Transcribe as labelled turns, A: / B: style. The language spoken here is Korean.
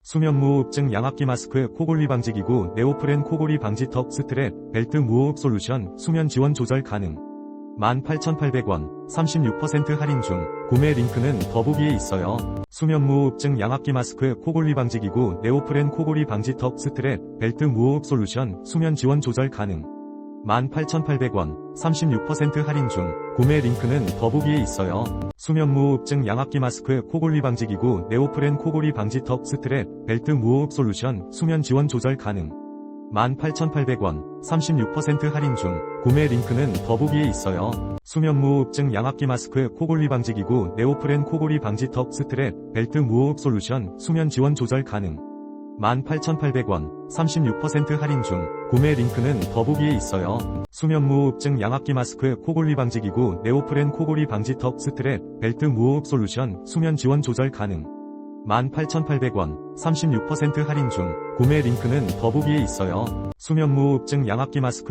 A: 수면무호흡증 양압기 마스크 코골이 방지기구 네오프렌 코골이 방지 턱 스트랩 벨트 무호흡 솔루션 수면 지원 조절 가능 18,800원 36% 할인 중 구매 링크는 더보기에 있어요. 수면무호흡증 양압기 마스크 코골이 방지기구 네오프렌 코골이 방지 턱 스트랩 벨트 무호흡 솔루션 수면 지원 조절 가능 18,800원 36% 할인 중 구매 링크는 더보기에 있어요. 수면무호흡증 양압기 마스크 코골이 방지기구 네오프렌 코골이 방지 턱 스트랩 벨트 무호흡 솔루션 수면 지원 조절 가능 18,800원 36% 할인 중 구매 링크는 더보기에 있어요. 수면무호흡증 양압기 마스크 코골이 방지기구 네오프렌 코골이 방지 턱 스트랩 벨트 무호흡 솔루션 수면 지원 조절 가능 18,800원 36% 할인 중 구매 링크는 더보기에 있어요. 수면무호흡증 양압기 마스크 코골이 방지기구 네오프렌 코골이 방지 턱 스트랩 벨트 무호흡 솔루션 수면 지원 조절 가능 18,800원 36% 할인 중 구매 링크는 더보기에 있어요. 수면무호흡증 양압기 마스크